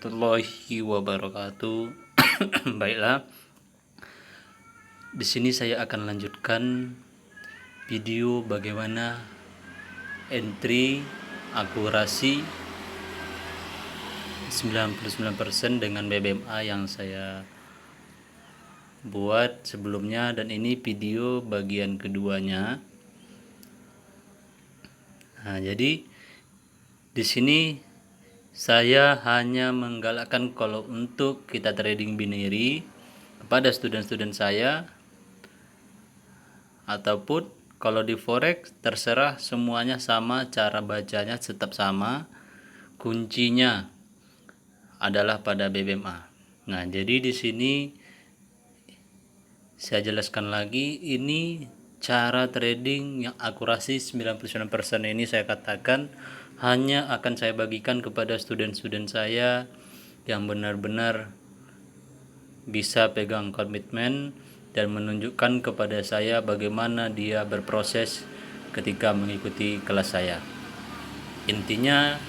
Warahmatullahi wabarakatuh. Baiklah, di sini saya akan lanjutkan video bagaimana entry akurasi 99% dengan BBMA yang saya buat sebelumnya, dan ini video bagian keduanya. Nah, jadi di sini saya hanya menggalakkan kalau untuk kita trading binary kepada student-student saya, ataupun kalau di forex terserah, semuanya sama, cara bacanya tetap sama, kuncinya adalah pada BBMA. Nah, jadi di sini saya jelaskan lagi, ini cara trading yang akurasi 99% ini saya katakan hanya akan saya bagikan kepada student-student saya yang benar-benar bisa pegang komitmen dan menunjukkan kepada saya bagaimana dia berproses ketika mengikuti kelas saya. Intinya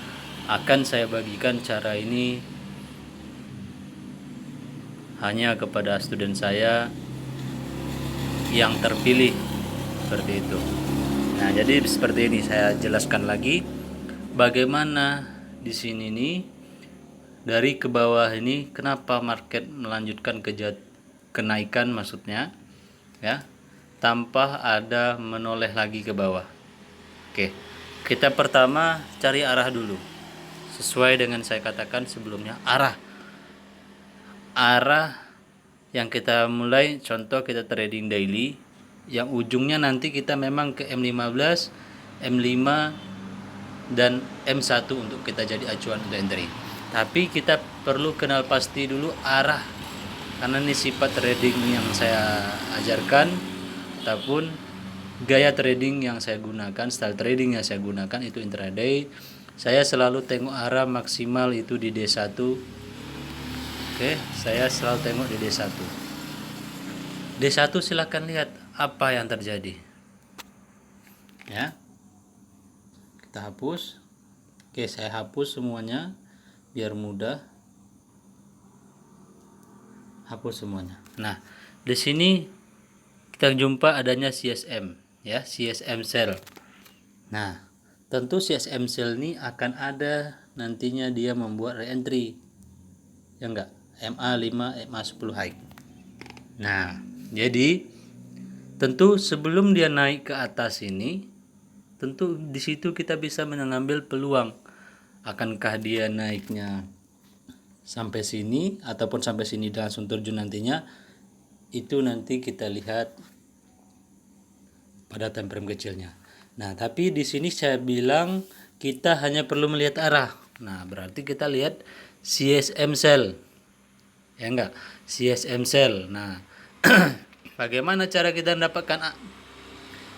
akan saya bagikan cara ini hanya kepada student saya yang terpilih, seperti itu. Nah, jadi seperti ini saya jelaskan lagi bagaimana di sini nih dari ke bawah ini kenapa market melanjutkan kenaikan, maksudnya ya, tanpa ada menoleh lagi ke bawah. Oke, kita pertama cari arah dulu sesuai dengan saya katakan sebelumnya. Arah yang kita mulai, contoh kita trading daily yang ujungnya nanti kita memang ke M15, M5 dan M1 untuk kita jadi acuan untuk entry. Tapi kita perlu kenal pasti dulu arah, karena ini sifat trading yang saya ajarkan ataupun gaya trading yang saya gunakan, style trading yang saya gunakan itu intraday. Saya selalu tengok arah maksimal itu di D1. Oke, saya selalu tengok di D1. D1 silahkan lihat apa yang terjadi. Ya. Kita hapus. Oke, saya hapus semuanya biar mudah. Hapus semuanya. Nah, di sini kita jumpa adanya CSM, ya, CSM cell. Nah, tentu CSM cell ini akan ada nantinya dia membuat reentry. Ya enggak? MA5, MA10 high. Nah, jadi tentu sebelum dia naik ke atas ini, tentu di situ kita bisa mengambil peluang. Akankah dia naiknya sampai sini ataupun sampai sini dan langsung terjun nantinya, itu nanti kita lihat pada time frame kecilnya. Nah, tapi di sini saya bilang kita hanya perlu melihat arah. Nah, berarti kita lihat CSM cell. Ya enggak? CSM cell. Nah, bagaimana cara kita mendapatkan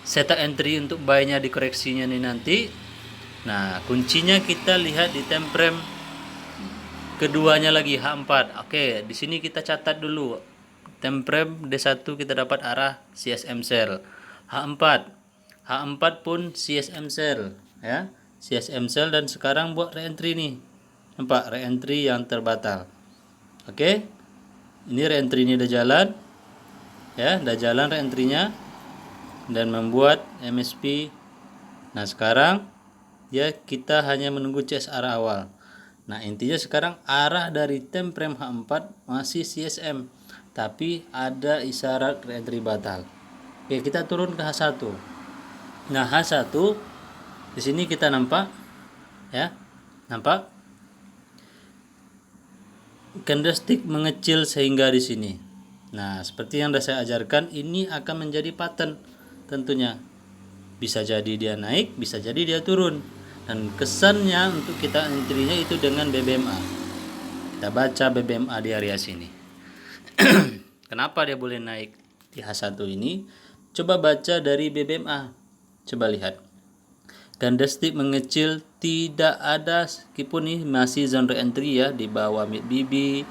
setup entry untuk buy-nya di koreksinya ini nanti? Nah, kuncinya kita lihat di time frame keduanya lagi, H4. Oke, di sini kita catat dulu. Time frame D1 kita dapat arah CSM cell. H4. H4 pun CSM cell, ya. CSM cell, dan sekarang buat reentry nih. Nampak reentry yang terbatal. Oke. Ini reentry ini udah jalan. Ya, udah jalan reentry-nya dan membuat MSP. Nah, sekarang ya kita hanya menunggu CSR awal. Nah, intinya sekarang arah dari time frame H4 masih CSM, tapi ada isyarat reentry batal. Oke, kita turun ke H1. Nah, H1 di sini kita nampak, ya, nampak candlestick mengecil sehingga di sini. Nah, seperti yang sudah saya ajarkan, ini akan menjadi pattern tentunya. Bisa jadi dia naik, bisa jadi dia turun. Dan kesannya untuk kita entry-nya itu dengan BBMA. Kita baca BBMA di area sini. Kenapa dia boleh naik di H1 ini? Coba baca dari BBMA. Coba lihat. Candlestick mengecil, tidak ada, meskipun ini masih zone re-entry ya, di bawah mid BB,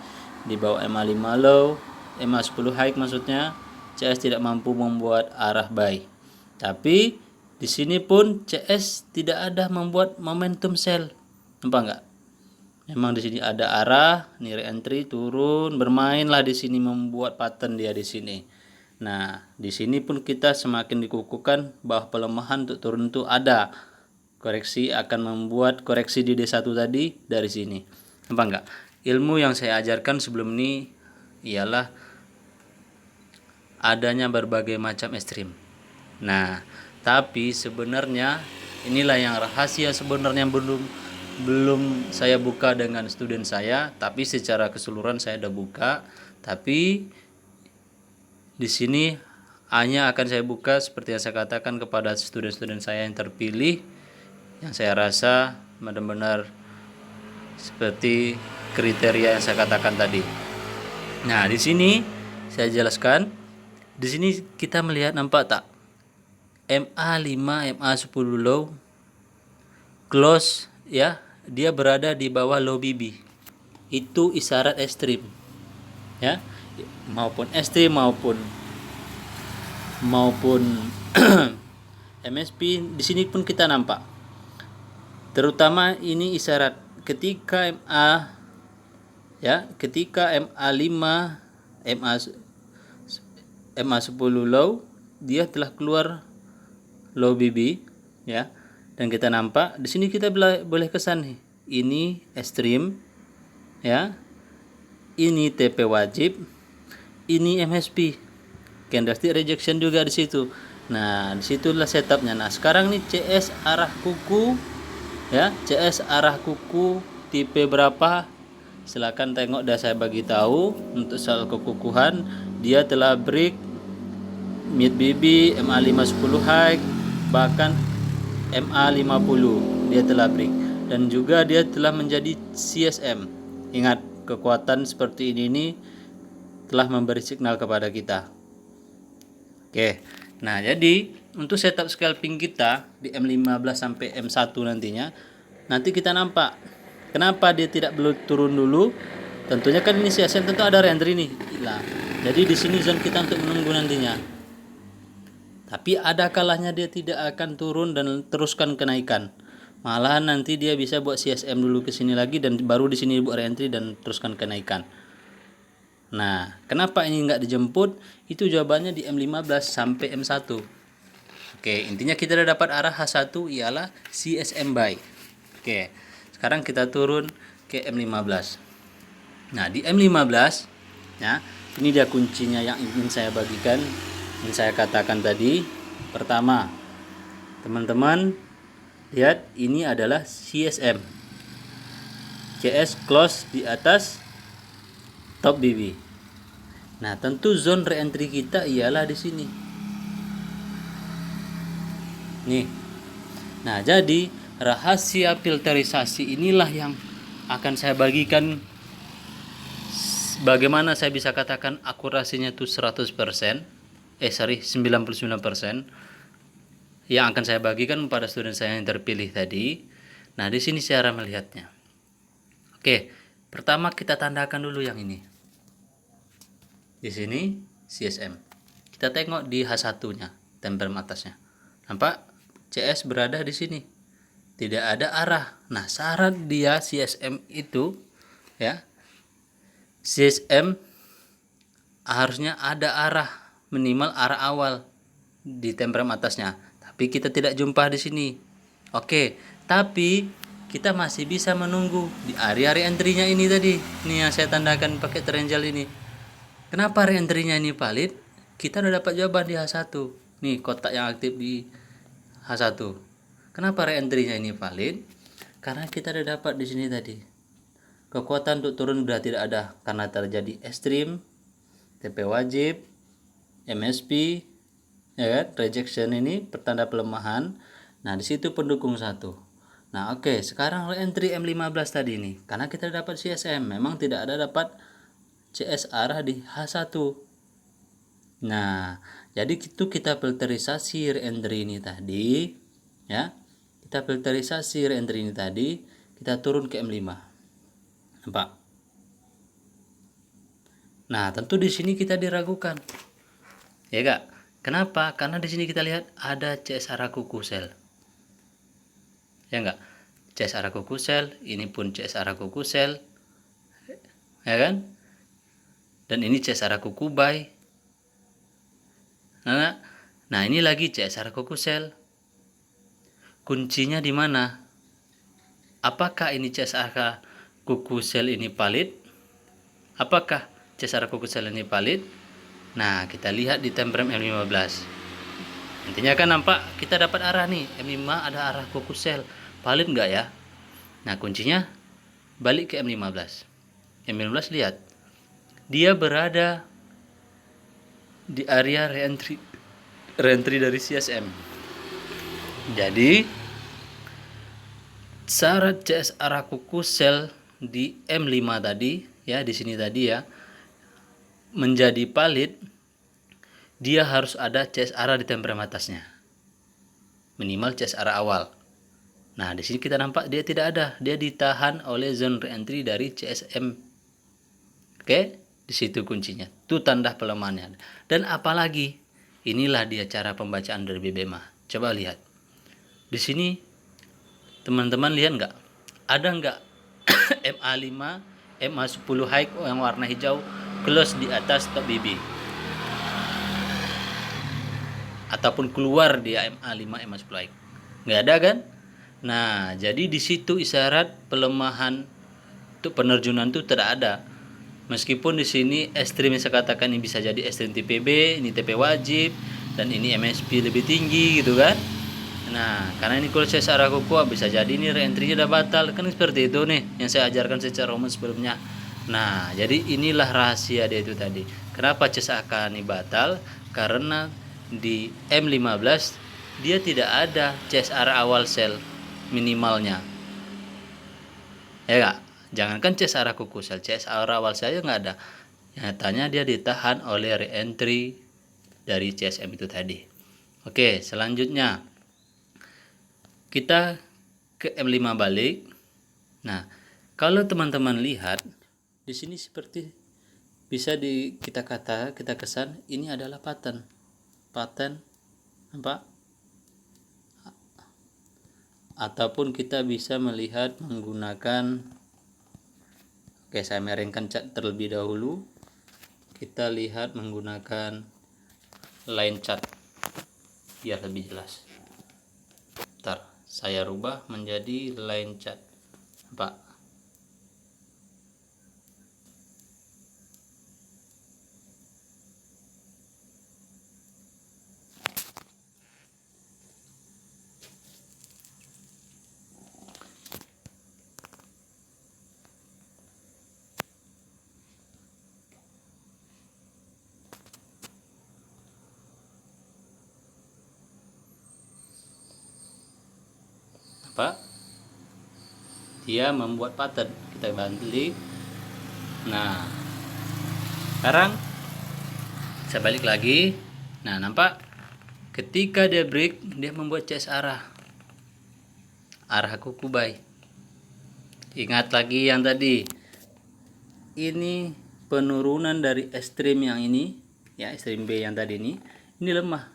di bawah MA5 low, MA10 high maksudnya. CS tidak mampu membuat arah buy. Tapi di sini pun CS tidak ada membuat momentum sell. Nampak enggak? Memang di sini ada arah, ini re-entry turun, bermainlah di sini membuat pattern dia di sini. Nah, di sini pun kita semakin dikukuhkan bahwa pelemahan untuk turun itu ada. Koreksi akan membuat koreksi di D1 tadi dari sini. Apa enggak? Ilmu yang saya ajarkan sebelum ini ialah adanya berbagai macam ekstrim. Nah, tapi sebenarnya inilah yang rahasia sebenarnya belum saya buka dengan student saya, tapi secara keseluruhan saya udah buka. Tapi di sini hanya akan saya buka seperti yang saya katakan kepada student-student saya yang terpilih, yang saya rasa benar-benar seperti kriteria yang saya katakan tadi. Nah, di sini saya jelaskan. Di sini kita melihat, nampak tak? MA5, MA10 low close ya, dia berada di bawah low BB. Itu isyarat ekstrim. Ya, maupun ekstrim maupun MSP di sini pun kita nampak. Terutama ini isyarat ketika MA ya, ketika MA5, MA10 low, dia telah keluar low BB ya. Dan kita nampak di sini kita boleh kesan nih. Ini ekstrim ya. Ini TP wajib, ini MSP. Candlestick rejection juga di situ. Nah, disitulah setupnya. Nah, sekarang nih CS arah kuku ya, CS arah kuku tipe berapa? Silakan tengok, dah saya bagi tahu. Untuk soal kekukuhan, dia telah break mid BB, MA510 high, bahkan MA50 dia telah break, dan juga dia telah menjadi CSM. Ingat, kekuatan seperti ini telah memberi signal kepada kita. Oke. Nah, jadi untuk setup scalping kita di M15 sampai M1 nantinya, nanti kita nampak kenapa dia tidak belum turun dulu. Tentunya kan ini CSM, tentu ada re-entry nih. Nah, jadi di sini zone kita untuk menunggu nantinya. Tapi ada kalanya dia tidak akan turun dan teruskan kenaikan. Malahan nanti dia bisa buat CSM dulu ke sini lagi dan baru di sini buat re-entry dan teruskan kenaikan. Nah, kenapa ini nggak dijemput? Itu jawabannya di M15 sampai M1. Oke, intinya kita udah dapat arah H1 ialah CSM buy. Oke, sekarang kita turun ke M15. Nah, di M15 ya, ini dia kuncinya yang ingin saya bagikan, yang saya katakan tadi. Pertama, teman-teman lihat, ini adalah CSM. CS close di atas top BB. Nah, tentu zone re-entry kita ialah di sini. Nih. Nah, jadi rahasia filterisasi inilah yang akan saya bagikan. Bagaimana saya bisa katakan akurasinya itu 100%, 99%, yang akan saya bagikan pada student saya yang terpilih tadi. Nah, di sini cara melihatnya. Oke, pertama kita tandakan dulu yang ini. Di sini CSM. Kita tengok di H1-nya, tempel atasnya. Nampak? CS berada di sini. Tidak ada arah. Nah, syarat dia CSM itu ya. CSM harusnya ada arah, minimal arah awal di tempel atasnya. Tapi kita tidak jumpa di sini. Oke, tapi kita masih bisa menunggu di area re-entry-nya ini tadi. Ini yang saya tandakan pakai triangle ini. Kenapa re-entry-nya ini valid? Kita udah dapat jawaban di H1. Nih kotak yang aktif di H1. Kenapa re-entry-nya ini valid? Karena kita udah dapat di sini tadi. Kekuatan untuk turun sudah tidak ada karena terjadi ekstrim, TP wajib, MSP, ya kan? Rejection ini pertanda pelemahan. Nah, di situ pendukung 1. Nah, oke, sekarang re-entry M15 tadi nih. Karena kita dapat CSM, memang tidak ada dapat CS arah di H1. Nah, jadi itu kita filterisasi re-entry ini tadi, ya. Kita filterisasi re-entry ini tadi, kita turun ke M5. Nampak? Nah, tentu di sini kita diragukan. Ya enggak? Kenapa? Karena di sini kita lihat ada CS arah kuku sel. Ya enggak? CS arah kuku sel, ini pun CS arah kuku sel, ya kan? Dan ini CS arah kuku bay. Nah, ini lagi CS arah kuku sel. Kuncinya di mana? Apakah ini CS arah kuku sel ini valid? Apakah CS arah kuku sel ini valid? Nah, kita lihat di temperament M15. Intinya kan nampak kita dapat arah nih, M5 ada arah kuku sel. Valid nggak ya? Nah, kuncinya balik ke M15. M15 lihat. Dia berada di area reentry dari CSM. Jadi syarat CS arah kuku sel di M5 tadi ya, di sini tadi ya, menjadi valid, dia harus ada CS arah di temperament atasnya. Minimal CS arah awal. Nah, di sini kita nampak dia tidak ada. Dia ditahan oleh zone reentry dari CSM. Oke, di situ kuncinya. Itu tanda pelemahannya. Dan apalagi, inilah dia cara pembacaan dari BBMA. Coba lihat. Di sini teman-teman lihat nggak? Ada nggak MA5, MA10 high yang warna hijau close di atas top BB? Ataupun keluar dia MA5, MA10 high? Nggak ada kan? Nah, jadi di situ isyarat pelemahan untuk penerjunan itu tidak ada. Meskipun di sini ekstrim yang saya katakan ini bisa jadi ekstrim TPB, ini TP wajib, dan ini MSP lebih tinggi gitu kan. Nah, karena ini kalau saya arah kuku bisa jadi ini reentry-nya udah batal, kan seperti itu nih yang saya ajarkan secara umum sebelumnya. Nah, jadi inilah rahasia dia itu tadi. Kenapa CSAK ini batal? Karena di M15 dia tidak ada CSR awal sel minimalnya. Ya enggak? Jangankan CSR kuku sel, CSR awal saya nggak ada. Nyatanya dia ditahan oleh reentry dari CSM itu tadi. Oke, selanjutnya kita ke M5 balik. Nah, kalau teman-teman lihat di sini seperti bisa kita kesan ini adalah pattern apa? Ataupun kita bisa melihat menggunakan, oke, saya miringkan cat terlebih dahulu. Kita lihat menggunakan line chart biar lebih jelas. Bentar, saya rubah menjadi line chart. Pak, dia membuat pattern. Kita balik. Nah, sekarang saya balik lagi. Nah, nampak ketika dia break, dia membuat CS arah kuku bay. Ingat lagi yang tadi, ini penurunan dari ekstrim yang ini ya, ekstrim B yang tadi ini lemah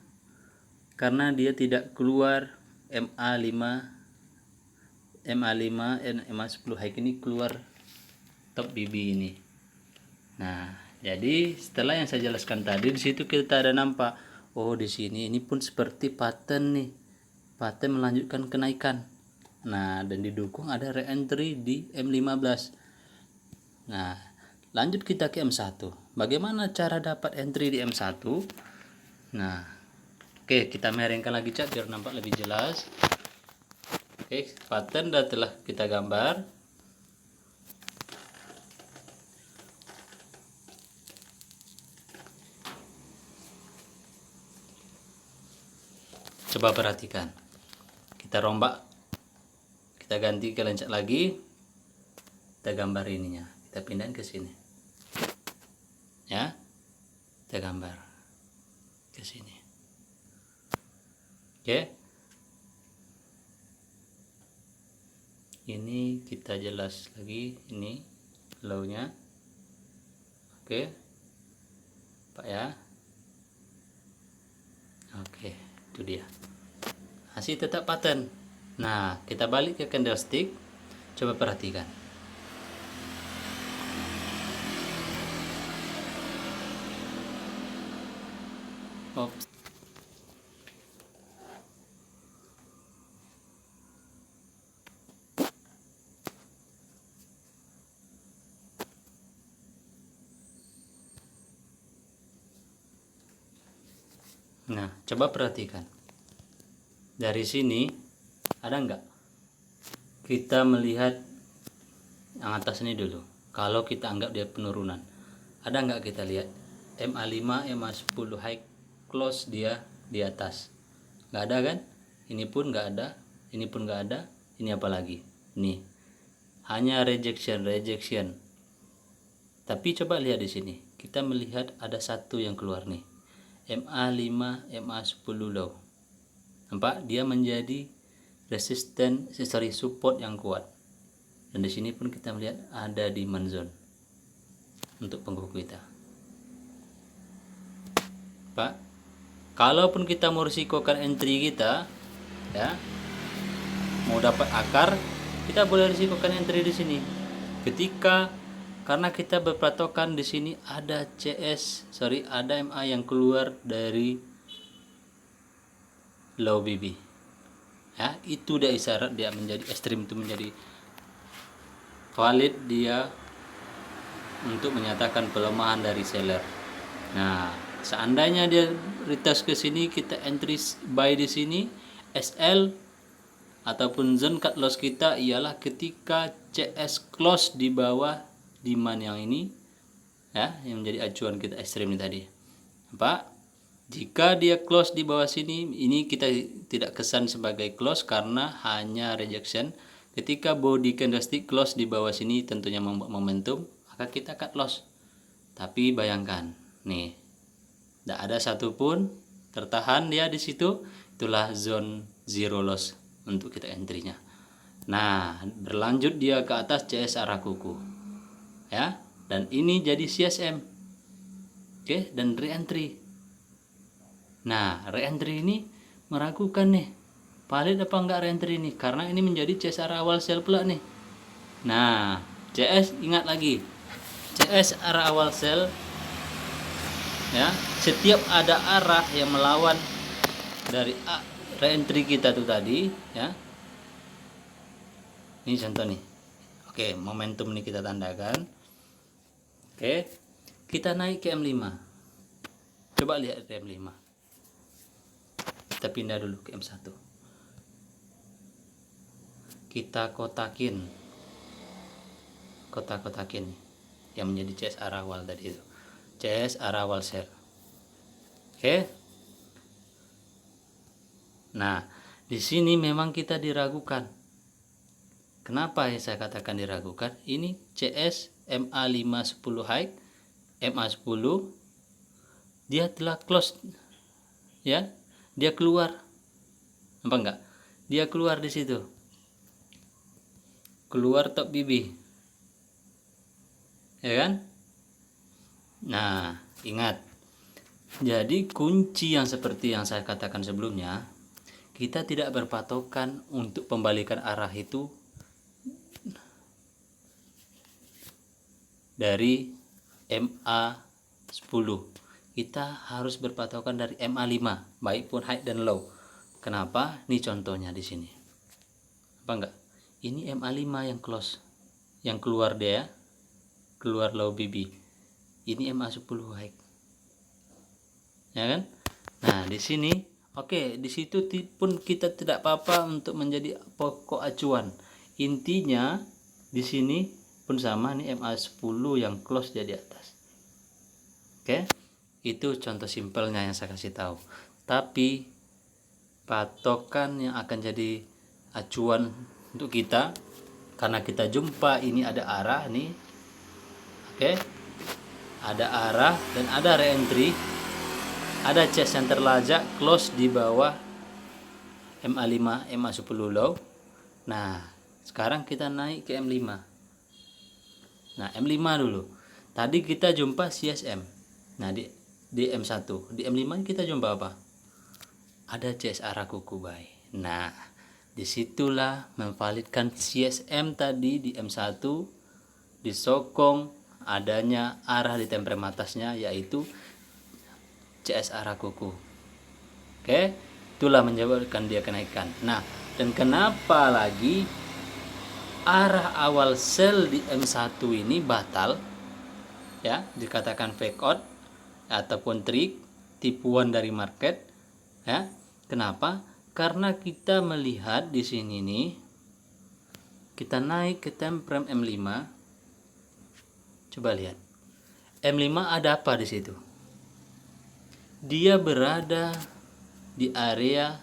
karena dia tidak keluar MA5 dan MA10 high, ini keluar top BB ini. Nah, jadi setelah yang saya jelaskan tadi, di situ kita ada nampak, oh di sini ini pun seperti pattern nih, pattern melanjutkan kenaikan. Nah, dan didukung ada reentry di M15. Nah, lanjut kita ke M1. Bagaimana cara dapat entry di M1? Nah, oke, kita miringkan lagi cat biar nampak lebih jelas. Oke, pattern telah kita gambar. Coba perhatikan. Kita rombak. Kita ganti ke lencak lagi. Kita gambar ininya. Kita pindahin ke sini. Ya. Kita gambar ke sini. Oke. Ini kita jelas lagi, ini low-nya. Oke. Pak ya. Oke, itu dia. Masih tetap pattern. Nah, kita balik ke candlestick, coba perhatikan. Oops. Nah, coba perhatikan. Dari sini ada nggak? Kita melihat yang atas ini dulu. Kalau kita anggap dia penurunan, ada nggak kita lihat MA5, MA10 high close dia di atas? Nggak ada kan? Ini pun nggak ada, ini pun nggak ada. Ini apa lagi? Nih, hanya rejection. Tapi coba lihat di sini. Kita melihat ada satu yang keluar nih. MA5, MA10 low. Nampak? Dia menjadi support yang kuat. Dan di sini pun kita melihat ada demand zone untuk penggugur kita. Pak, kalaupun kita mau risikokan entry kita, ya, mau dapat akar, kita boleh risikokan entry di sini. Karena kita berpatokan di sini ada ada MA yang keluar dari low BB. Ya, itu dia isyarat dia menjadi ekstrim, itu menjadi valid dia untuk menyatakan pelemahan dari seller. Nah, seandainya dia retest ke sini, kita entry buy di sini SL ataupun zone cut loss kita ialah ketika CS close di bawah demand yang ini, ya, yang menjadi acuan kita ekstrim ini tadi. Pak, jika dia close di bawah sini, ini kita tidak kesan sebagai close karena hanya rejection. Ketika body candlestick close di bawah sini tentunya membuat momentum, maka kita cut loss. Tapi bayangkan, nih, tidak ada satupun tertahan dia di situ. Itulah zone zero loss untuk kita entry-nya. Nah, berlanjut dia ke atas CS arah kuku, ya, dan ini jadi CSM, oke, dan re-entry. Nah, re-entry ini meragukan nih, valid apa enggak re-entry ini, karena ini menjadi CS arah awal sell pula nih. Nah, CS, ingat lagi, CS arah awal sell, ya, setiap ada arah yang melawan dari re-entry kita tuh tadi, ya. Ini contoh nih. Oke, momentum ini kita tandakan. Oke, kita naik ke M5. Coba lihat ke M5. Kita pindah dulu ke M1. Kita kotakin yang menjadi CS arah awal tadi itu. CS arah awal sell. Oke. Nah, di sini memang kita diragukan. Kenapa saya katakan diragukan? Ini CS MA5 10 high, MA10 dia telah close, ya. Dia keluar. Apa enggak? Dia keluar di situ. Keluar top BB. Ya kan? Nah, ingat. Jadi kunci yang seperti yang saya katakan sebelumnya, kita tidak berpatokan untuk pembalikan arah itu dari MA10. Kita harus berpatokan dari MA5, baik pun high dan low. Kenapa? Ini contohnya di sini. Apa enggak? Ini MA5 yang close, yang keluar dia, keluar low BB. Ini MA10 high. Ya kan? Nah, di sini oke, di situ pun kita tidak apa-apa untuk menjadi pokok acuan. Intinya di sini pun sama nih, MA10 yang close dia di atas. Oke, itu contoh simpelnya yang saya kasih tahu. Tapi patokan yang akan jadi acuan untuk kita, karena kita jumpa ini ada arah nih, oke, ada arah dan ada re-entry, ada chest yang terlajak close di bawah MA5, MA10 low. Nah, sekarang kita naik ke M5. Nah, M5 dulu. Tadi kita jumpa CSM. Nah, di M1, di M5 kita jumpa apa? Ada CS arah kuku buy. Nah, disitulah memvalidkan CSM tadi di M1 disokong adanya arah di temperam atasnya, yaitu CS arah kuku. Oke, itulah menyebabkan dia kenaikan. Nah, dan kenapa lagi arah awal sell di M1 ini batal, ya, dikatakan fake out ataupun trik, tipuan dari market, ya. Kenapa? Karena kita melihat di sini nih, kita naik ke time frame M5. Coba lihat. M5 ada apa di situ? Dia berada di area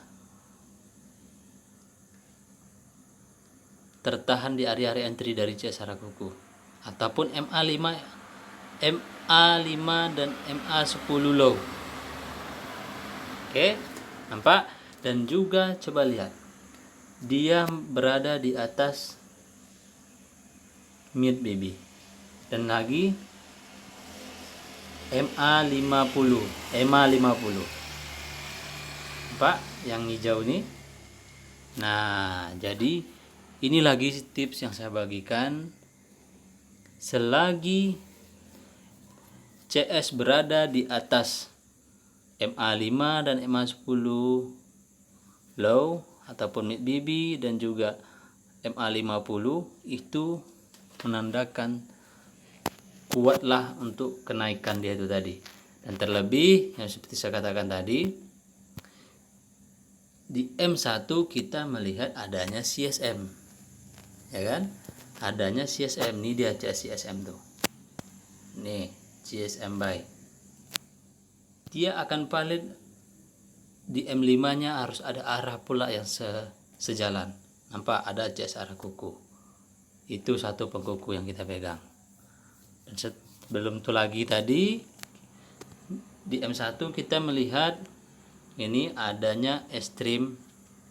tertahan di area entry dari CS arah kuku ataupun MA5 dan MA10 low. Oke, nampak? Dan juga coba lihat, dia berada di atas mid baby, dan lagi MA50. Nampak yang hijau ini? Nah, jadi ini lagi tips yang saya bagikan. Selagi CS berada di atas MA5 dan MA10 low ataupun mid BB dan juga MA50, itu menandakan kuatlah untuk kenaikan dia itu tadi. Dan terlebih yang seperti saya katakan tadi, di M1 kita melihat adanya CSM, ya kan? Adanya CSM, ini dia CSM tuh. Nih, CSM buy. Dia akan valid di M5-nya, harus ada arah pula yang sejalan. Nampak ada CS arah kuku. Itu satu pengkuku yang kita pegang. Dan sebelum itu lagi tadi di M1 kita melihat ini adanya ekstrim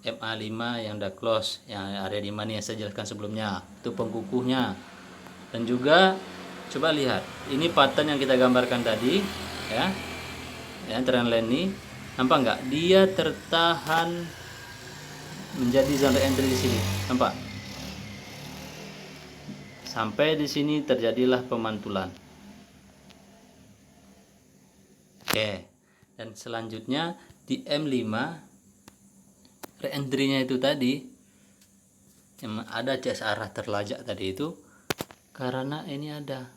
MA5 yang udah close, yang area di mana yang saya jelaskan sebelumnya, itu pengkukuhnya. Dan juga coba lihat, ini pattern yang kita gambarkan tadi, ya trendline ini, nampak nggak? Dia tertahan menjadi zona entry di sini, nampak? Sampai di sini terjadilah pemantulan. Oke, dan selanjutnya di M5 re-entry-nya itu tadi yang ada CS arah terlajak tadi itu, karena ini ada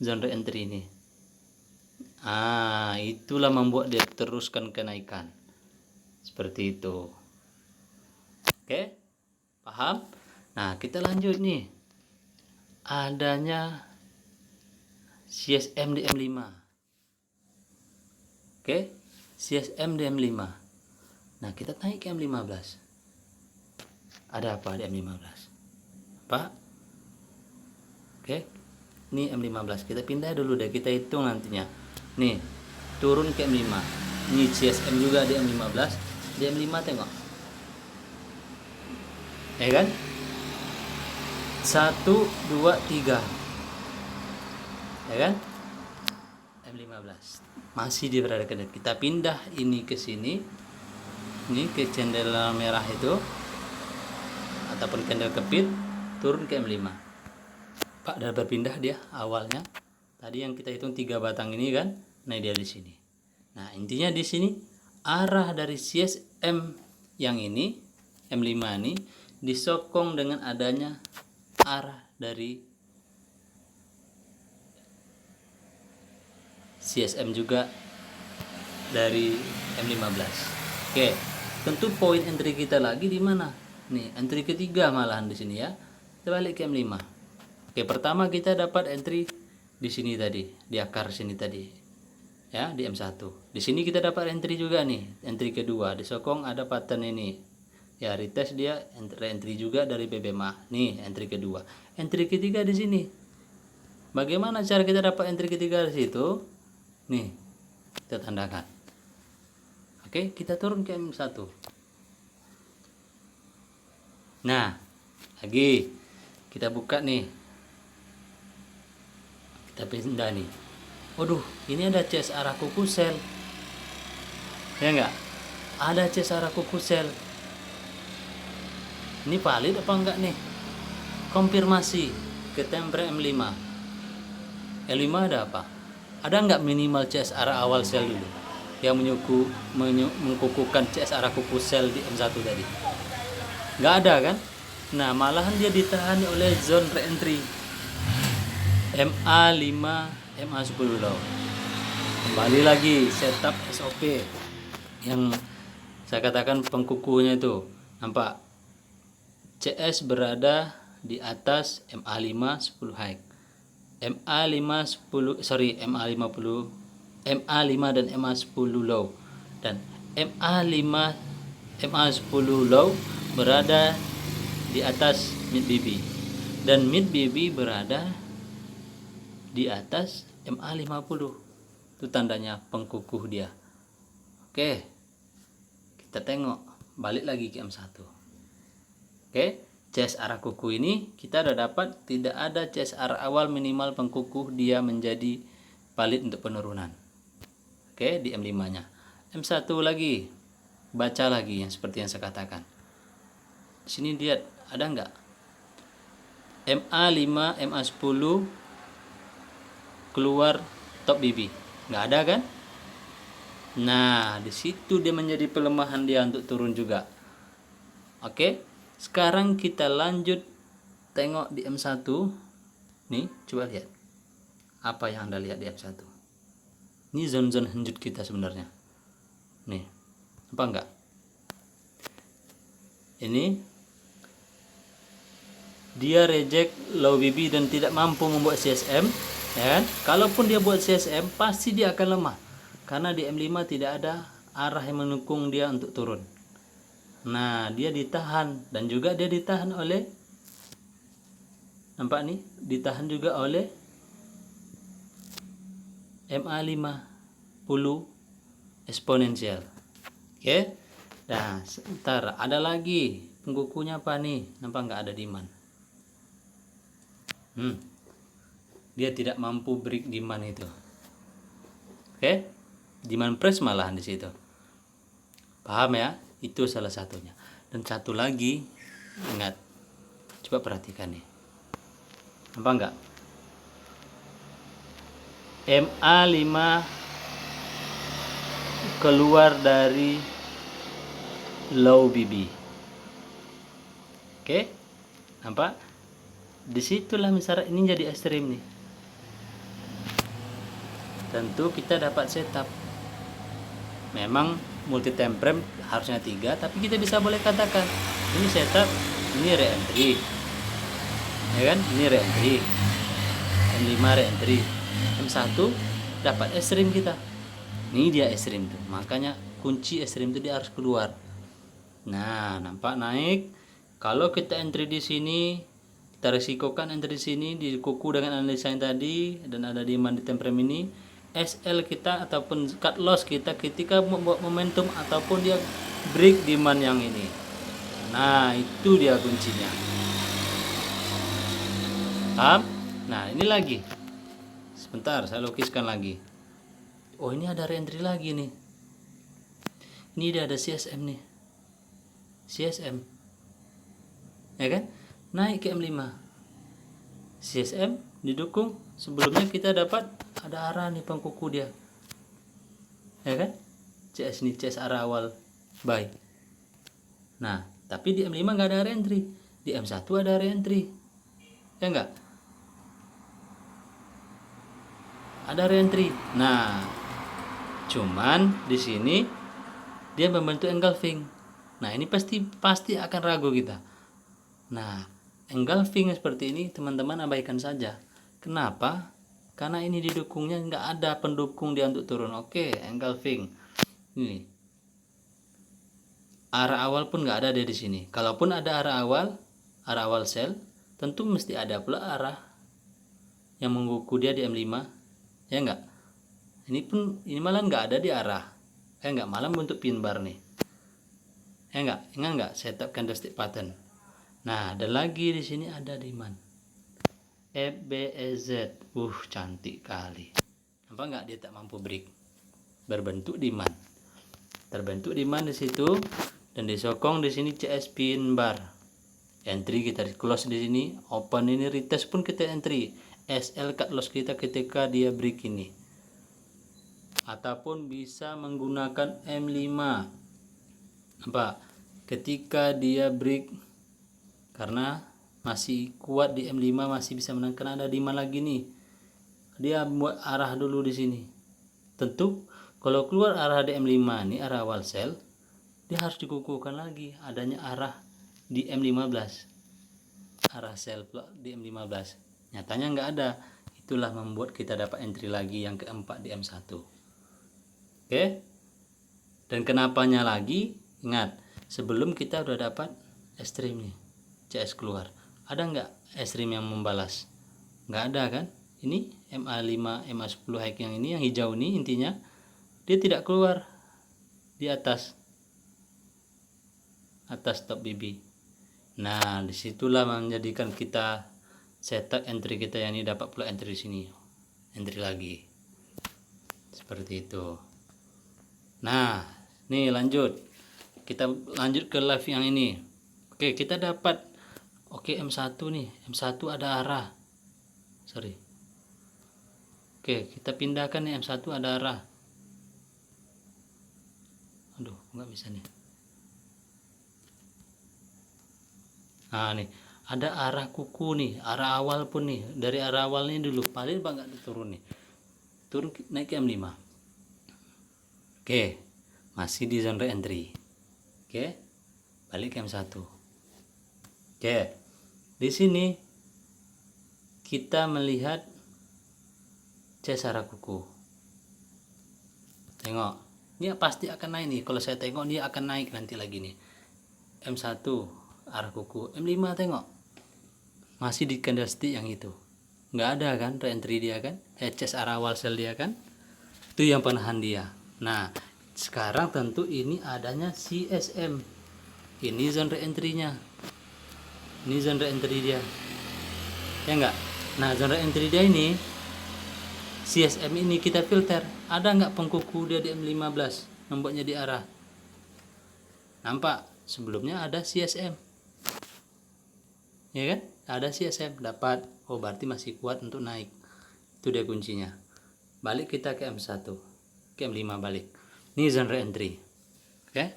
zona re-entry ini. Itulah membuat dia teruskan kenaikan seperti itu. Oke, paham? Nah, kita lanjut nih. Adanya CSM di M5. Oke, CSM di M5. Nah, kita naik ke M15. Ada apa di M15? Pak? Oke, ini M15. Kita pindah dulu deh, kita hitung nantinya. Nih, turun ke M5. Ini CSM juga di M15. Di M5 tengok. Ya kan? 1, 2, 3. Ya kan? M15. Masih di berada ke depan. Kita pindah ini ke sini. Ini ke candela merah itu. Ataupun candle kepit, turun ke M5. Pak, udah berpindah dia awalnya. Tadi yang kita hitung 3 batang ini kan. Nah, dia di sini. Nah, intinya di sini arah dari CSM yang ini, M5 ini, disokong dengan adanya arah dari CSM juga dari M15. Oke, tentu poin entry kita lagi di mana? Nih, entry ketiga malahan di sini ya. Kita balik ke M5. Oke, pertama kita dapat entry di sini tadi, di akar sini tadi. Ya, di M1. Di sini kita dapat entry juga nih, entry kedua, disokong ada pattern ini. Ya, retest dia entry juga dari BBMA. Nih, entry kedua. Entry ketiga di sini. Bagaimana cara kita dapat entry ketiga di situ? Nih, kita tandakan. Oke, kita turun ke M1. Nah, lagi kita buka nih. Kita pindah nih. Waduh, ini ada CS arah kuku sel. Ya enggak? Ada CS arah kuku sel. Ini valid apa enggak nih? Konfirmasi ke template M5. M5 ada apa? Ada enggak minimal CSR awal sel dulu yang mengkukuhkan CSR kuku sel di M1 tadi? Enggak ada kan? Nah, malahan dia ditahan oleh zone reentry MA5, MA10 low. Kembali lagi setup SOP yang saya katakan pengkukuhnya itu. Nampak? CS berada di atas MA5 10 high. MA5 10 sorry MA50 MA5 dan MA10 low, dan MA5 MA10 low berada di atas mid BB, dan mid BB berada di atas MA50. Itu tandanya pengkukuh dia. Oke, kita tengok balik lagi ke M1. Oke, CSR kuku ini kita udah dapat tidak ada CSR awal minimal pengkukuh dia menjadi valid untuk penurunan. Oke, di M5 nya. M1 lagi, baca lagi yang seperti yang saya katakan. Di sini lihat ada enggak MA5 MA10 keluar top BB? Enggak ada kan? Nah, di situ dia menjadi pelemahan dia untuk turun juga. Oke. Sekarang kita lanjut tengok di M1. Nih, coba lihat. Apa yang Anda lihat di M1? Ini zone-zone henjut kita sebenarnya. Nih, apa enggak? Ini dia reject low BB dan tidak mampu membuat CSM, ya kan? Kalaupun dia buat CSM, pasti dia akan lemah. Karena di M5 tidak ada arah yang mendukung dia untuk turun. Nah, dia ditahan dan juga dia ditahan oleh, nampak nih, ditahan juga oleh MA50 eksponensial. Oke. Nah, sebentar, ada lagi pengkukuhnya apa nih? Nampak nggak ada demand? Dia tidak mampu break demand itu. Oke. Demand press malahan di situ. Paham ya? Itu salah satunya. Dan satu lagi, ingat, coba perhatikan nih. Apa enggak? MA5 keluar dari low BB. Oke? Nampak? Disitulah misalnya ini jadi ekstrim nih. Tentu kita dapat setup. Memang multi time frame harusnya 3, tapi kita bisa boleh katakan ini setup, ini reentry, ya kan? Ini reentry, M5 reentry, M1 dapat ekstrim kita. Ini dia ekstrim tuh, makanya kunci ekstrim itu dia harus keluar. Nah, nampak naik. Kalau kita entry di sini, kita risikokan entry di sini di kuku dengan analisa yang tadi dan ada demand di time frame ini. SL kita ataupun cut loss kita ketika membuat momentum ataupun dia break demand yang ini. Nah, itu dia kuncinya. Paham? Nah, ini lagi. Sebentar, saya lukiskan lagi. Oh, ini ada reentry lagi nih. Ini dia ada CSM nih. CSM. Ya kan? Naik ke M5. CSM didukung, sebelumnya kita dapat ada arah nih pengkuku dia, ya kan? CS nih, CS arah awal buy. Nah, tapi di M5 nggak ada reentry, di M1 ada reentry, ya enggak? Ada reentry. Nah, cuman di sini dia membentuk engulfing. Nah, ini pasti akan ragu kita. Nah, engulfing seperti ini teman-teman abaikan saja. Kenapa? Karena ini didukungnya nggak ada pendukung dia untuk turun. Oke, engulfing. Ini arah awal pun nggak ada dia di sini. Kalaupun ada arah awal sel, tentu mesti ada pula arah yang mengkuku dia di M5, ya nggak? Ini malah nggak ada di arah, ya nggak, malah bentuk pin bar nih, ya nggak? Ingat nggak setup candlestick pattern? Nah, ada lagi di sini ada demand. FBZ, cantik kali. Nampak nggak dia tak mampu break? Berbentuk demand. Terbentuk demand di situ dan disokong di sini CS pin bar. Entry kita close di sini, open ini, retest pun kita entry. SL cut loss kita ketika dia break ini. Ataupun bisa menggunakan M5. Apa? Ketika dia break, karena masih kuat di M5, masih bisa menang, karena ada demand lagi nih. Dia buat arah dulu di sini. Tentu kalau keluar arah di M5 ini, arah awal sell, dia harus dikukuhkan lagi adanya arah di M15, arah sell di M15. Nyatanya nggak ada. Itulah membuat kita dapat entry lagi yang keempat di M1. Oke. Dan kenapanya lagi? Ingat, sebelum kita udah dapat ekstrim nih, CS keluar. Ada nggak ekstrim yang membalas? Nggak ada kan? Ini MA5, MA10 high yang ini, yang hijau ini intinya dia tidak keluar di atas top BB. Nah, disitulah menjadikan kita setup entry kita yang ini dapat pula entry di sini, entry lagi seperti itu. Nah, nih lanjut, kita lanjut ke live yang ini. Oke, kita dapat M1 nih, M1 ada arah, oke, kita pindahkan nih, M1 ada arah. Aduh, nggak bisa nih. Nah nih, ada arah kuku nih, arah awal pun nih, dari arah awal ini dulu, paling nggak turun nih, turun naik ke M5. Oke, masih di zona entry. Oke, balik ke M1. Oke, di sini kita melihat CS arah kuku. Tengok, ini pasti akan naik nih. Kalau saya tengok dia akan naik nanti lagi nih. M1 arah kuku, M5 tengok masih di candlestick yang itu, nggak ada kan re-entry dia kan, CS arah awal sell dia kan, itu yang penahan dia. Nah sekarang tentu ini adanya CSM, ini zone re-entry-nya, ini zone re-entry dia, ya enggak. Nah zone re-entry dia ini, CSM ini kita filter, ada nggak pengkuku dia di M15 membuatnya di arah, nampak sebelumnya ada CSM, ya kan, ada CSM dapat. Oh berarti masih kuat untuk naik, itu dia kuncinya. Balik kita ke M1, ke M5 balik, ini zone re-entry. Oke,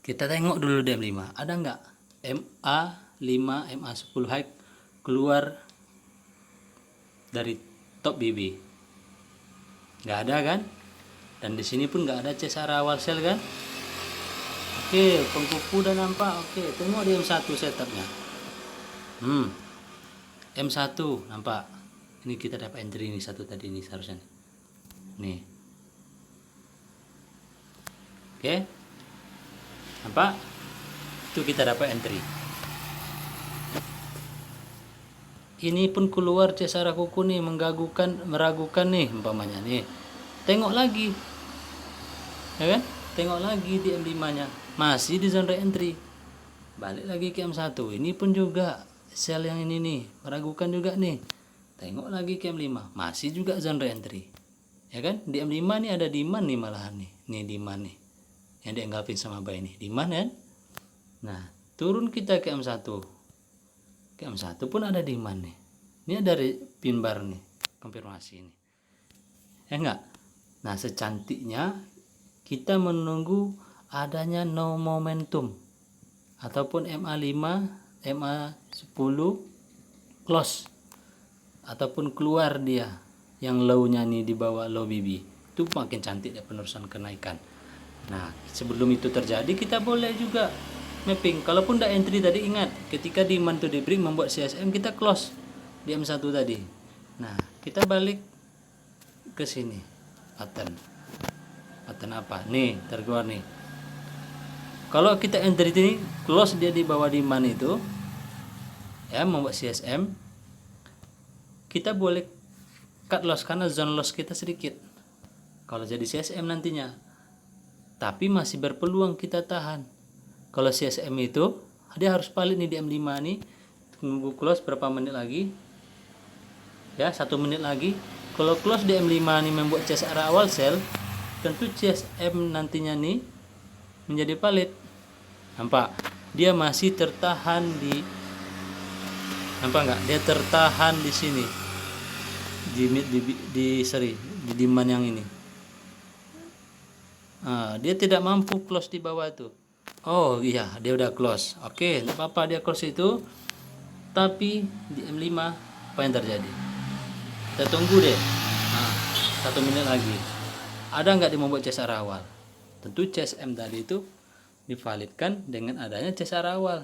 kita tengok dulu di M5 ada nggak MA5, MA10 high keluar dari top BB, nggak ada kan. Dan di sini pun nggak ada CS arah awal sell kan. Oke, pengkuku udah nampak. Oke, tengok di M1 setupnya. M1 nampak. Ini kita dapat entry ini satu tadi ini seharusnya. Nih. Oke. Nampak? Itu kita dapat entry. Ini pun keluar CS arah kuku nih, meragukan nih umpamanya nih. Tengok lagi. Ya kan? Tengok lagi di M5-nya. Masih di zona re-entry. Balik lagi ke M1. Ini pun juga sell yang ini nih, meragukan juga nih. Tengok lagi ke M5, masih juga zona re-entry. Ya kan? Di M5 nih ada demand nih malahan nih. Nih demand nih. Yang dianggapin sama buy nih. Demand kan? Nah, turun kita ke M1. Ke M1 pun ada demand nih. Ini dari pin bar nih, konfirmasi ini. Ya enggak? Nah, secantiknya kita menunggu adanya no momentum ataupun MA5, MA10 close ataupun keluar dia yang low-nya nih di bawah low BB, itu makin cantik ya penerusan kenaikan. Nah sebelum itu terjadi kita boleh juga mapping. Kalaupun udah entry tadi, ingat ketika demand to di break membuat CSM, kita close di M1 tadi. Nah kita balik ke sini, pattern apa nih terkeluar nih. Kalau kita entry ini close dia di bawah demand itu ya, membuat CSM, kita boleh cut loss karena zone loss kita sedikit kalau jadi CSM nantinya, tapi masih berpeluang kita tahan. Kalau CSM itu dia harus balik nih di M5 nih, tunggu close berapa menit lagi ya, 1 menit lagi. Kalau close di M5 nih membuat CS arah awal sell, tentu CSM nantinya nih menjadi valid. Nampak? dia masih tertahan di, nampak nggak, dia tertahan di sini, di demand yang ini. Dia tidak mampu close di bawah itu. Oh iya, dia udah close. Oke, tidak apa-apa dia close itu. Tapi di M5 apa yang terjadi? Kita tunggu deh. 1 menit lagi. Ada nggak dia membuat CSR awal? Tentu CSM tadi itu divalidkan dengan adanya CSR awal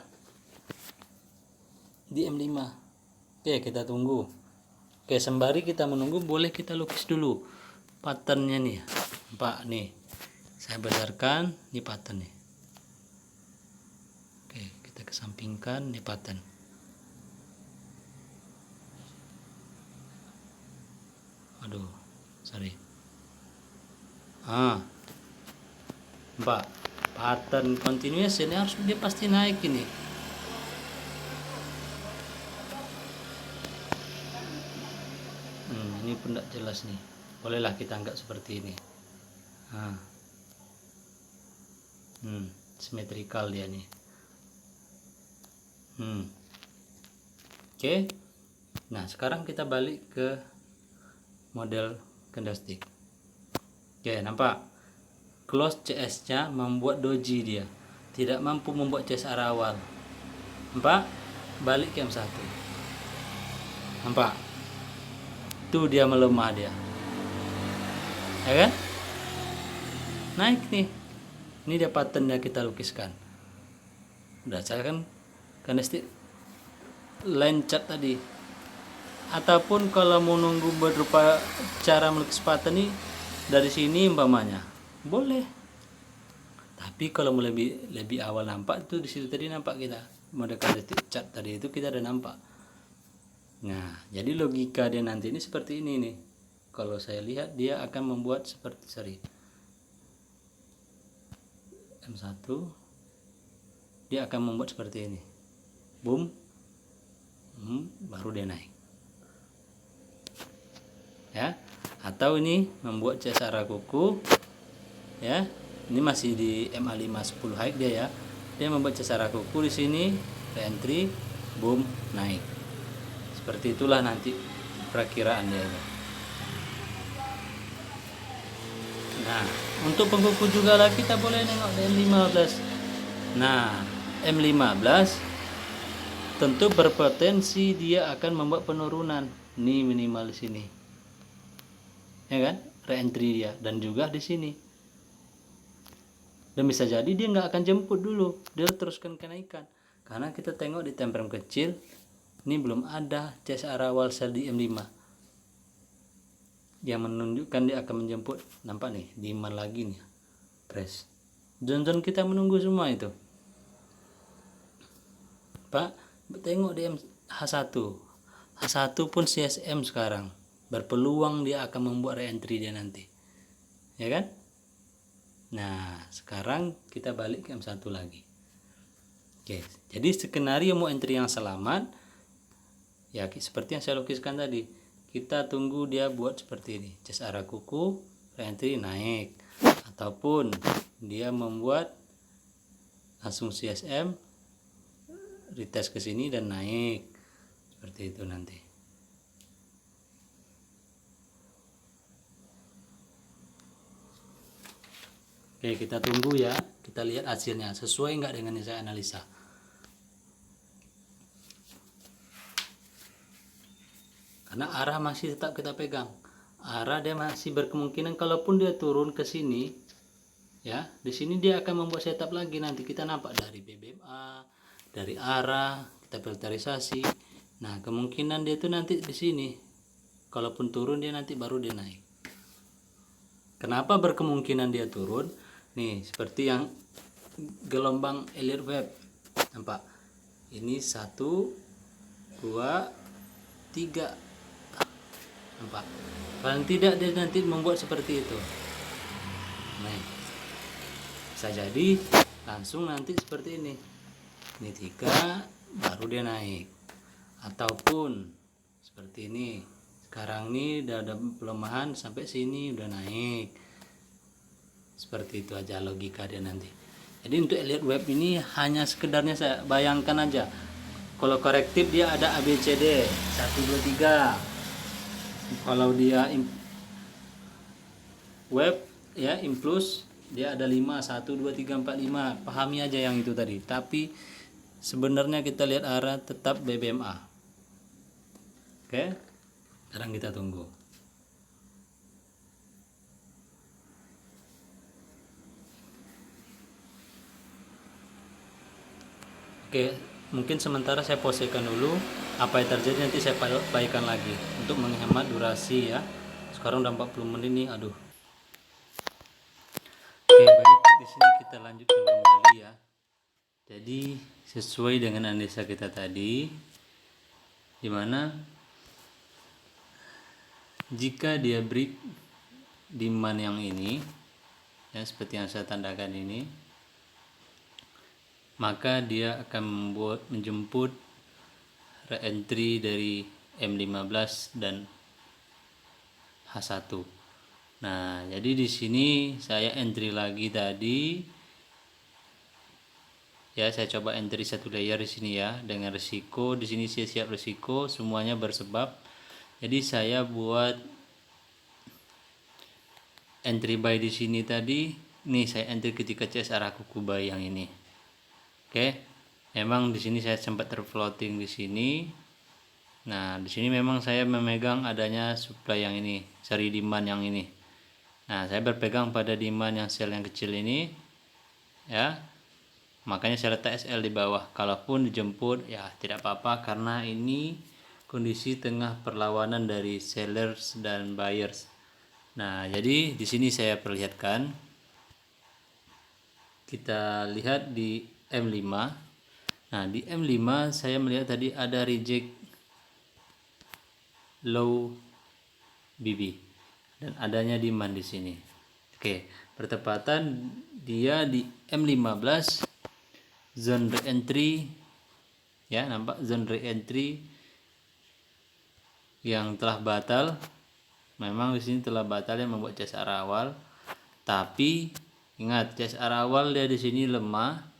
di M5. Oke, kita tunggu. Oke, sembari kita menunggu, boleh kita lukis dulu patternnya nih. Pak nih, saya besarkan ini pattern nih. Oke, kita kesampingkan ini pattern. Aduh, sorry. Pak, pattern continuous ini harus dia pasti naik ini. Ini pun tidak jelas nih. Bolehlah kita anggap seperti ini. Symmetrical dia nih. Oke. Nah, sekarang kita balik ke model candlestick. Oke, nampak? Close CS-nya membuat doji dia. Tidak mampu membuat CSR awal. Nampak? Balik ke M1. Nampak? Itu dia melemah dia. Ya kan? Naik nih. Ini dia pattern yang kita lukiskan. Udah saya kan candlestick line chart tadi. Ataupun kalau mau nunggu berupa cara melukis pattern nih dari sini umpamanya boleh. Tapi kalau mau lebih awal nampak itu di situ tadi nampak kita model candlestick chart tadi itu kita udah nampak. Nah, jadi logika dia nanti ini seperti ini nih. Kalau saya lihat dia akan membuat seperti M1 dia akan membuat seperti ini. Boom. Baru dia naik. Ya. Atau ini membuat CSR kuku. Ya. Ini masih di MA5 10 high dia ya. Dia membuat CSR kuku di sini, re-entry, boom, naik. Seperti itulah nanti perakiraan dia itu. Nah, untuk pengkuku juga lah kita boleh nengok di M15. Nah, M15 tentu berpotensi dia akan membuat penurunan. Ini minimal di sini. Ya kan? Re-entry dia dan juga di sini. Dan bisa jadi dia nggak akan jemput dulu, dia teruskan kenaikan. Karena kita tengok di time frame kecil, ini belum ada CSR awal sell di M5 yang menunjukkan dia akan menjemput. Nampak nih, demand lagi nih, press. Zone-zone kita menunggu semua itu. Pak, tengok di H1. H1 pun CSM sekarang berpeluang dia akan membuat re-entry dia nanti. Ya kan? Nah, sekarang kita balik ke M1 lagi. Oke, jadi skenario mau entry yang selamat ya seperti yang saya lukiskan tadi. Kita tunggu dia buat seperti ini. CSR kuku, re-entry naik. Ataupun dia membuat langsung CSM retest ke sini dan naik. Seperti itu nanti. Oke, kita tunggu ya. Kita lihat hasilnya sesuai nggak dengan yang saya analisa. Karena arah masih tetap kita pegang. Arah dia masih berkemungkinan kalaupun dia turun ke sini, ya, di sini dia akan membuat setup lagi nanti kita nampak dari BBMA, dari arah, kita filterisasi. Nah, kemungkinan dia itu nanti di sini. Kalaupun turun dia nanti baru dia naik. Kenapa berkemungkinan dia turun? Nih, seperti yang gelombang Elliott Wave. Nampak? Ini 1 2 3. Nampak? Paling tidak dia nanti membuat seperti itu. Nah, bisa jadi langsung nanti seperti ini. Ini 3 baru dia naik. Ataupun seperti ini. Sekarang ini udah ada pelemahan sampai sini udah naik. Seperti itu aja logika dia nanti. Jadi untuk Elliott Wave ini hanya sekedarnya saya bayangkan aja. Kalau korektif dia ada ABCD 1 2 3. Kalau dia wave ya impuls dia ada 5 1 2 3 4 5. Pahami aja yang itu tadi. Tapi sebenarnya kita lihat arah tetap BBMA. Oke. Sekarang kita tunggu. Oke, mungkin sementara saya posekan dulu. Apa yang terjadi nanti saya baikkan lagi untuk menghemat durasi ya. Sekarang udah 40 menit nih, aduh. Oke, baik. Di sini kita lanjutkan kembali ya. Jadi sesuai dengan analisa kita tadi, dimana jika dia break demand yang ini, ya seperti yang saya tandakan ini, maka dia akan menjemput re-entry dari M15 dan H1. Nah, jadi di sini saya entry lagi tadi. Ya, saya coba entry satu layer di sini ya dengan resiko. Di sini saya siap resiko, semuanya bersebab. Jadi saya buat entry buy di sini tadi. Nih, saya entry ketika CSR kuku buy yang ini. Oke. Memang di sini saya sempat terfloating di sini. Nah, di sini memang saya memegang adanya supply yang ini, seri demand yang ini. Nah, saya berpegang pada demand yang sell yang kecil ini, ya. Makanya saya letak SL di bawah. Kalaupun dijemput, ya tidak apa-apa karena ini kondisi tengah perlawanan dari sellers dan buyers. Nah, jadi di sini saya perlihatkan. Kita lihat di M5. Nah, di M5 saya melihat tadi ada reject low BB dan adanya demand di sini. Oke, bertepatan dia di M15 zone re-entry ya, nampak zone re-entry yang telah batal. Memang di sini telah batal yang membuat CSR awal. Tapi ingat CSR awal dia di sini lemah.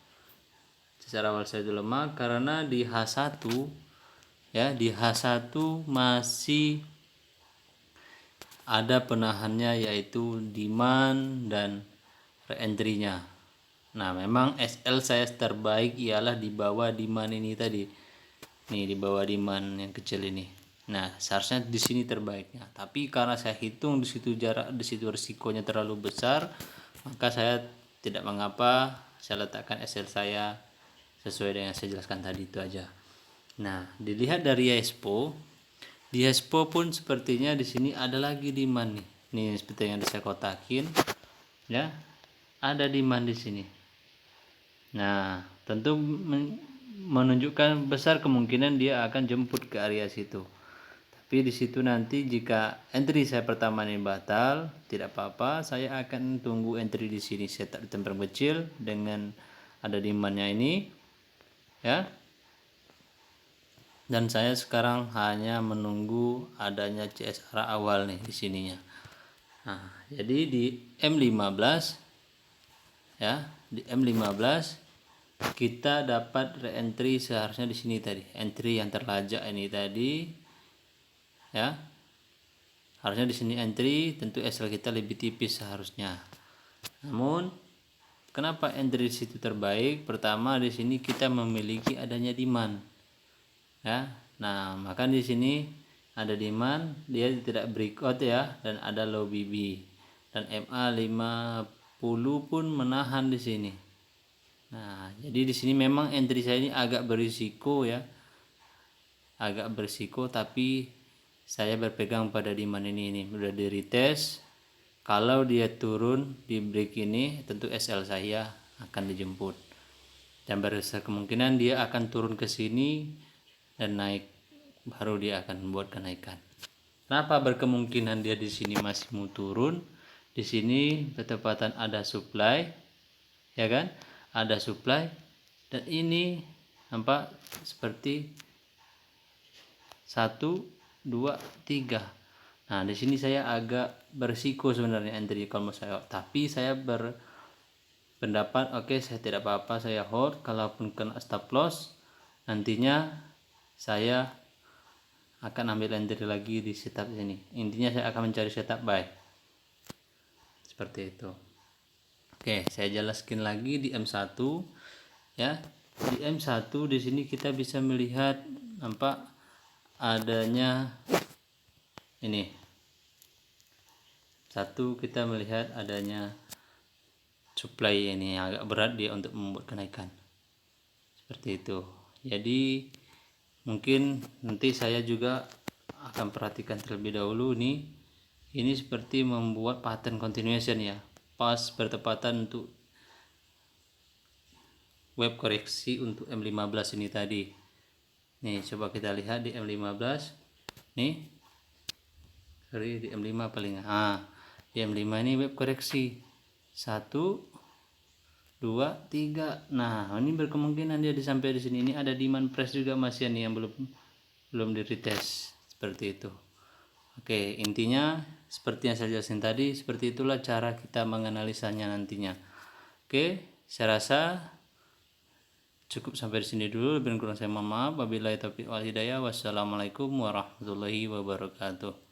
CSR awal saya itu lemah karena di H1 ya, di H1 masih ada penahannya yaitu demand dan re-entry-nya. Nah, memang SL saya terbaik ialah di bawah demand ini tadi. Nih di bawah demand yang kecil ini. Nah, seharusnya di sini terbaiknya. Tapi karena saya hitung di situ jarak, di situ risikonya terlalu besar, maka saya tidak mengapa saya letakkan SL saya sesuai dengan yang saya jelaskan tadi itu aja. Nah, dilihat dari ISPO, di ISPO pun sepertinya di sini ada lagi demand nih. Nih seperti yang saya kotakin, ya, ada demand di sini. Nah, tentu menunjukkan besar kemungkinan dia akan jemput ke area situ. Tapi di situ nanti jika entry saya pertama ini batal, tidak apa-apa, saya akan tunggu entry di sini setup di tempat kecil dengan ada demandnya ini, ya. Dan saya sekarang hanya menunggu adanya CSR awal nih di sininya. Nah, jadi di M15 ya, di M15 kita dapat re-entry seharusnya di sini tadi. Entry yang terlajak ini tadi ya. Harusnya di sini entry, tentu SL kita lebih tipis seharusnya. Namun kenapa entry di situ terbaik? Pertama di sini kita memiliki adanya demand. Ya. Nah, maka di sini ada demand, dia tidak breakout ya, dan ada low BB. Dan MA 50 pun menahan di sini. Nah, jadi di sini memang entry saya ini agak berisiko ya. Agak berisiko, tapi saya berpegang pada demand ini udah di retest. Kalau dia turun di break ini, tentu SL saya akan dijemput. Dan besar kemungkinan dia akan turun ke sini dan naik, baru dia akan membuat kenaikan. Kenapa berkemungkinan dia di sini masih mau turun? Di sini bertepatan ada supply, ya kan? Ada supply dan ini nampak seperti 1 2 3. Nah, di sini saya agak berisiko sebenarnya entry kalau mau saya, tapi saya pendapat oke, saya tidak apa-apa, saya hold. Kalaupun kena stop loss, nantinya saya akan ambil entry lagi di setup sini. Intinya saya akan mencari setup buy seperti itu. Oke, saya jelaskan lagi di M1 ya. Di M1 di sini kita bisa melihat nampak adanya ini. Satu, kita melihat adanya supply ini yang agak berat dia untuk membuat kenaikan. Seperti itu. Jadi mungkin nanti saya juga akan perhatikan terlebih dahulu nih. Ini seperti membuat pattern continuation ya. Pas bertepatan untuk web koreksi untuk M15 ini tadi. Nih, coba kita lihat di M15. Nih. Sorry, di M5 paling. Di M5 ini web koreksi. 1 2 3. Nah, ini berkemungkinan dia sampai di sini. Ini ada demand price juga masih nih yang belum di retest seperti itu. Oke, intinya seperti yang saya jelasin tadi, seperti itulah cara kita menganalisanya nantinya. Oke, saya rasa cukup sampai di sini dulu. Lebih kurang saya mohon maaf. Wabillahi taufiq wal hidayah. Wassalamualaikum warahmatullahi wabarakatuh.